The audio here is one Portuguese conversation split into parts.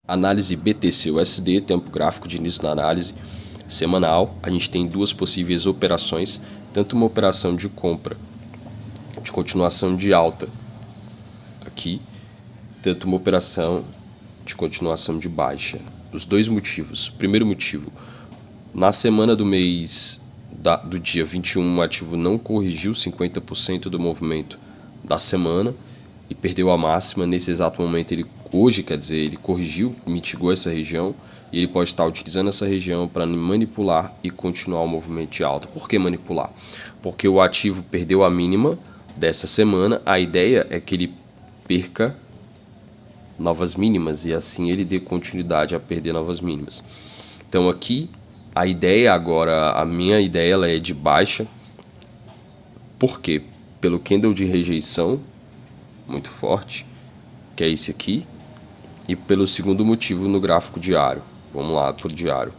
Análise BTC-USD, tempo gráfico de início da análise semanal. A gente tem duas possíveis operações, tanto uma operação de compra de continuação de alta aqui, tanto uma operação de continuação de baixa. Os dois motivos. Primeiro motivo, na semana do mês do dia 21, o ativo não corrigiu 50% do movimento da semana e perdeu a máxima. Nesse exato momento, ele corrigiu, mitigou essa região e ele pode estar utilizando essa região para manipular e continuar o movimento de alta. Por que manipular? Porque o ativo perdeu a mínima dessa semana. A ideia é que ele perca novas mínimas e assim ele dê continuidade a perder novas mínimas. Então aqui a ideia agora, a minha ideia, ela é de baixa. Por quê? Pelo candle de rejeição muito forte, que é esse aqui, e pelo segundo motivo no gráfico diário. Vamos lá para o diário.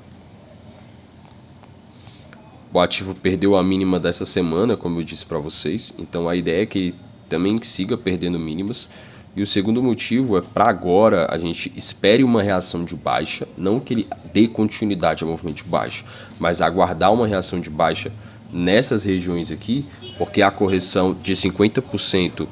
O ativo perdeu a mínima dessa semana, como eu disse para vocês, então a ideia é que ele também siga perdendo mínimas. E o segundo motivo é para agora a gente espere uma reação de baixa, não que ele dê continuidade ao movimento de baixa, mas aguardar uma reação de baixa nessas regiões aqui, porque a correção de 50%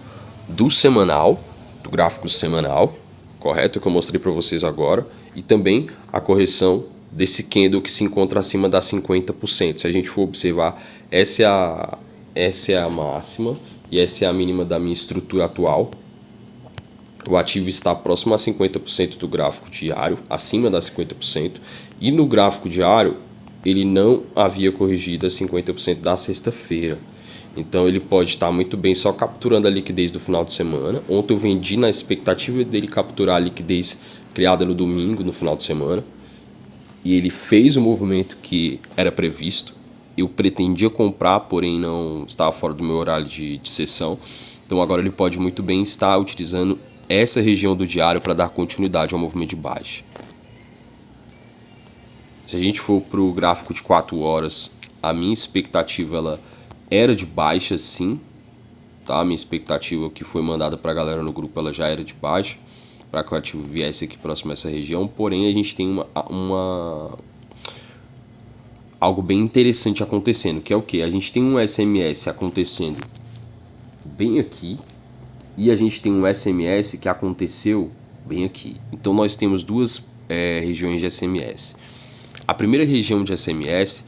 do semanal, do gráfico semanal, correto? Que eu mostrei para vocês agora, e também a correção desse candle que se encontra acima das 50%. Se a gente for observar, essa é a máxima e essa é a mínima da minha estrutura atual. O ativo está próximo a 50% do gráfico diário, acima das 50%, e no gráfico diário ele não havia corrigido a 50% da sexta-feira. Então ele pode estar muito bem só capturando a liquidez do final de semana. Ontem eu vendi na expectativa dele capturar a liquidez criada no domingo, no final de semana. E ele fez o movimento que era previsto. Eu pretendia comprar, porém não estava fora do meu horário de sessão. Então agora ele pode muito bem estar utilizando essa região do diário para dar continuidade ao movimento de baixa. Se a gente for para o gráfico de 4 horas, a minha expectativa ela era de baixa, sim. Tá? A minha expectativa que foi mandada para a galera no grupo ela já era de baixa, para que o ativo viesse aqui próximo a essa região. Porém, a gente tem algo bem interessante acontecendo, que é o que? A gente tem um SMS acontecendo bem aqui e a gente tem um SMS que aconteceu bem aqui. Então nós temos duas regiões de SMS. A primeira região de SMS,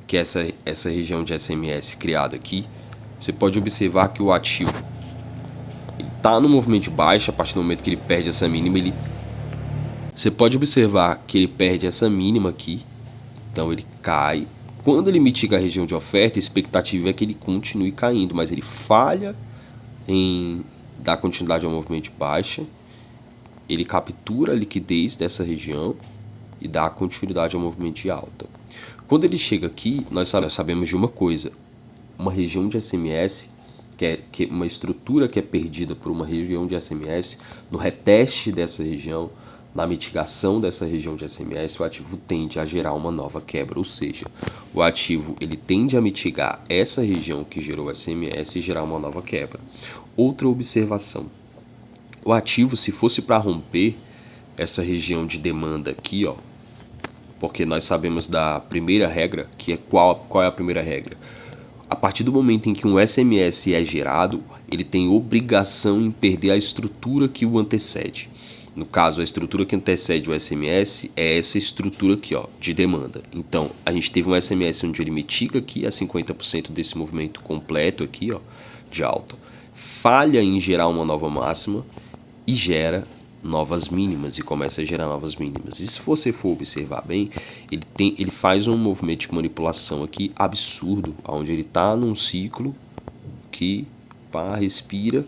que é essa região de SMS criada aqui, você pode observar que o ativo ele está no movimento de baixa. A partir do momento que ele perde essa mínima, você pode observar que ele perde essa mínima aqui, então ele cai. Quando ele mitiga a região de oferta, a expectativa é que ele continue caindo, mas ele falha em dar continuidade ao movimento de baixa, ele captura a liquidez dessa região e dá continuidade ao movimento de alta. Quando ele chega aqui, nós sabemos de uma coisa: uma região de SMS, que é uma estrutura que é perdida por uma região de SMS, no reteste dessa região, na mitigação dessa região de SMS, o ativo tende a gerar uma nova quebra, ou seja, o ativo ele tende a mitigar essa região que gerou SMS e gerar uma nova quebra. Outra observação: o ativo, se fosse para romper essa região de demanda aqui, ó, porque nós sabemos da primeira regra, que é qual é a primeira regra? A partir do momento em que um SMS é gerado, ele tem obrigação em perder a estrutura que o antecede. No caso, a estrutura que antecede o SMS é essa estrutura aqui, ó, de demanda. Então, a gente teve um SMS onde ele mitiga aqui a 50% desse movimento completo aqui, ó, de alta, falha em gerar uma nova máxima e gera novas mínimas e começa a gerar novas mínimas. E se você for observar bem, ele faz um movimento de manipulação aqui absurdo, onde ele está num ciclo que respira,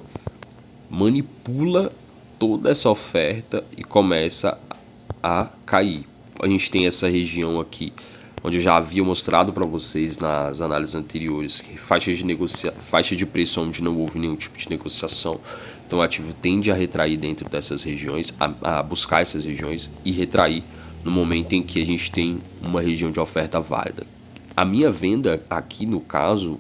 manipula toda essa oferta e começa a cair. A gente tem essa região aqui, onde eu já havia mostrado para vocês nas análises anteriores, faixa de preço onde não houve nenhum tipo de negociação. Então o ativo tende a retrair dentro dessas regiões, a buscar essas regiões e retrair no momento em que a gente tem uma região de oferta válida. A minha venda aqui, no caso,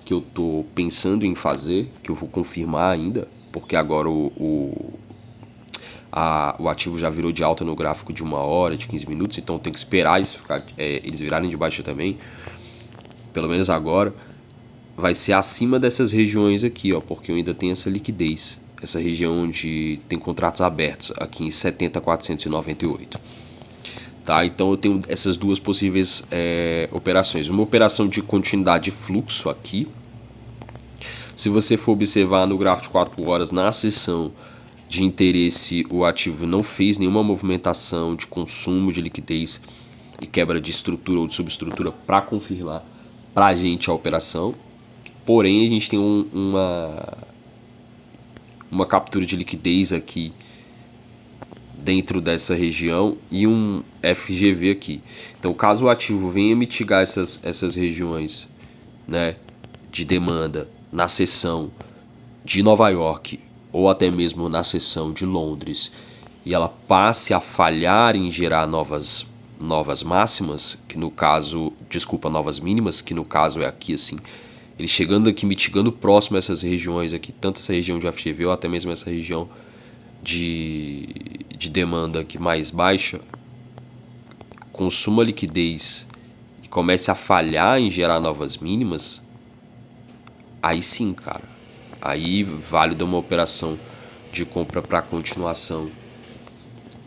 que eu estou pensando em fazer, que eu vou confirmar ainda, porque agora o ativo já virou de alta no gráfico de 1 hora, de 15 minutos, então tem que esperar isso eles virarem de baixa também, pelo menos agora. Vai ser acima dessas regiões aqui, ó, porque eu ainda tenho essa liquidez, essa região onde tem contratos abertos, aqui em 70.498. Tá? Então eu tenho essas duas possíveis operações. Uma operação de continuidade de fluxo aqui. Se você for observar no gráfico de 4 horas, na seção de interesse, o ativo não fez nenhuma movimentação de consumo de liquidez e quebra de estrutura ou de subestrutura para confirmar para a gente a operação. Porém, a gente tem uma captura de liquidez aqui dentro dessa região e um FGV aqui. Então, caso o ativo venha mitigar essas regiões, né, de demanda na seção de Nova York ou até mesmo na seção de Londres, e ela passe a falhar em gerar novas máximas, que no caso, novas mínimas, que no caso é aqui assim, ele chegando aqui, mitigando próximo a essas regiões aqui, tanto essa região de FGV ou até mesmo essa região de demanda aqui mais baixa, consuma liquidez e comece a falhar em gerar novas mínimas, aí sim, cara, aí válida uma operação de compra para continuação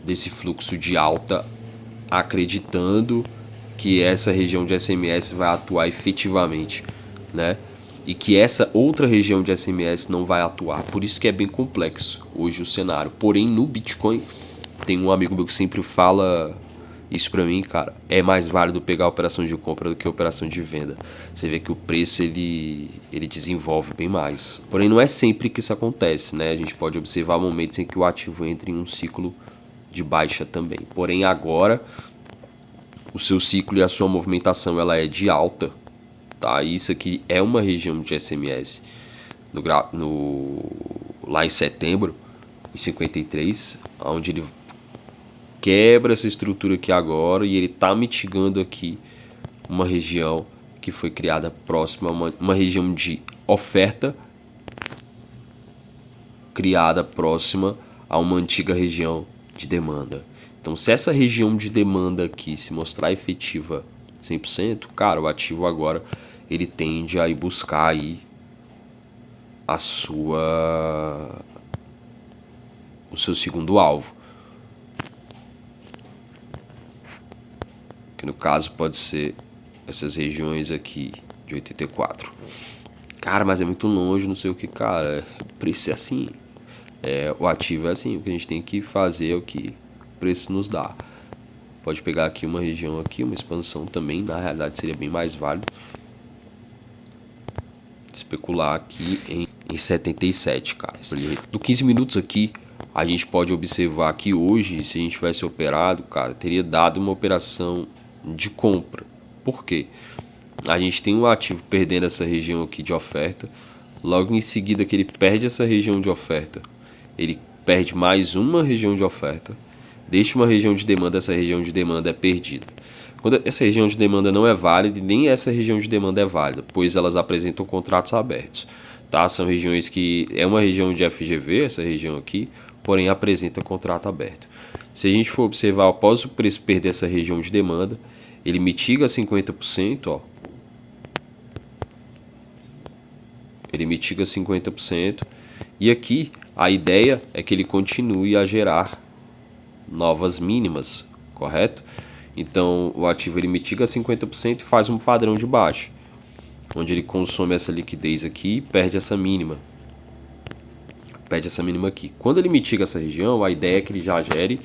desse fluxo de alta, acreditando que essa região de SMS vai atuar efetivamente, né? E que essa outra região de SMS não vai atuar. Por isso que é bem complexo hoje o cenário. Porém, no Bitcoin, tem um amigo meu que sempre fala isso pra mim, cara. É mais válido pegar a operação de compra do que a operação de venda. Você vê que o preço ele desenvolve bem mais. Porém, não é sempre que isso acontece, né? A gente pode observar momentos em que o ativo entra em um ciclo de baixa também. Porém, agora o seu ciclo e a sua movimentação ela é de alta, tá? Isso aqui é uma região de SMS lá em setembro, em 53, onde ele quebra essa estrutura aqui agora e ele está mitigando aqui uma região que foi criada próxima a uma região de oferta criada próxima a uma antiga região de demanda. Então, se essa região de demanda aqui se mostrar efetiva 100%, cara, o ativo agora ele tende a ir buscar aí o seu segundo alvo, que no caso pode ser essas regiões aqui de 84. Cara, mas é muito longe, não sei o que, cara. O preço é assim. O ativo é assim. O que a gente tem que fazer é o que o preço nos dá. Pode pegar aqui uma região aqui, uma expansão também. Na realidade seria bem mais válido especular aqui em 77, cara. No 15 minutos aqui, a gente pode observar que hoje, se a gente tivesse operado, cara, teria dado uma operação de compra. Por quê? A gente tem um ativo perdendo essa região aqui de oferta. Logo em seguida que ele perde essa região de oferta, ele perde mais uma região de oferta, deixa uma região de demanda, essa região de demanda é perdida. Quando essa região de demanda não é válida, nem essa região de demanda é válida, pois elas apresentam contratos abertos. Tá? São regiões que é uma região de FGV, essa região aqui, porém apresenta contrato aberto. Se a gente for observar, após o preço perder essa região de demanda, ele mitiga 50%, ó. Ele mitiga 50%. E aqui a ideia é que ele continue a gerar novas mínimas, correto? Então o ativo ele mitiga 50% e faz um padrão de baixa, onde ele consome essa liquidez aqui e perde essa mínima. Perde essa mínima aqui. Quando ele mitiga essa região, a ideia é que ele já gere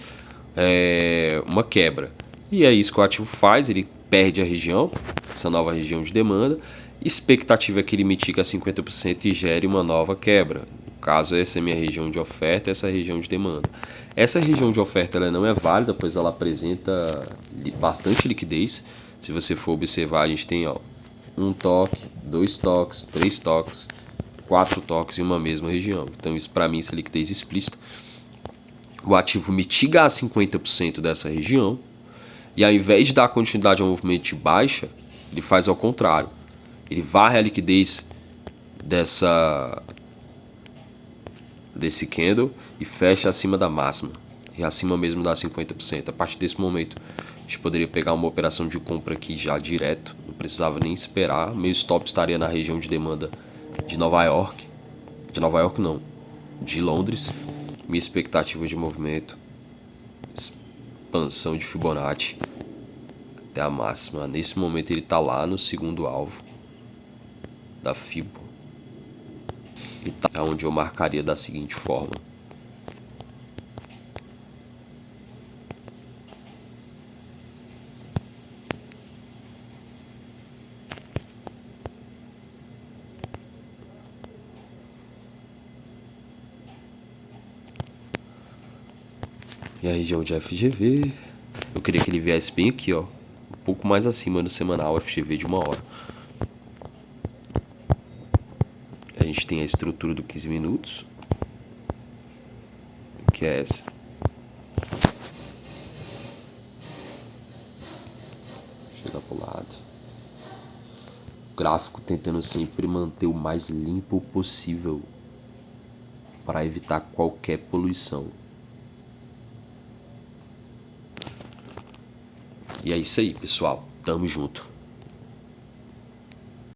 uma quebra. E é isso que o ativo faz, ele perde a região, essa nova região de demanda. Expectativa é que ele mitiga 50% e gere uma nova quebra. No caso, essa é a minha região de oferta, essa é a região de demanda. Essa região de oferta ela não é válida, pois ela apresenta bastante liquidez. Se você for observar, a gente tem um toque, 2 toques, 3 toques, 4 toques em uma mesma região. Então isso para mim é liquidez explícita. O ativo mitiga a 50% dessa região e ao invés de dar continuidade ao movimento de baixa, ele faz ao contrário. Ele varre a liquidez desse candle e fecha acima da máxima. e acima mesmo dá 50%. A partir desse momento, a gente poderia pegar uma operação de compra aqui já direto, não precisava nem esperar. Meu stop estaria na região de demanda de Nova York. De Nova York não, de Londres. Minha expectativa de movimento, expansão de Fibonacci até a máxima. Nesse momento ele está lá no segundo alvo da Fibo, e tá onde eu marcaria da seguinte forma: e a região de FGV, eu queria que ele viesse bem aqui, ó, um pouco mais acima do semanal FGV de 1 hora. A gente tem a estrutura do 15 minutos, que é essa. Chega pro lado. O gráfico tentando sempre manter o mais limpo possível para evitar qualquer poluição. E é isso aí, pessoal. Tamo junto.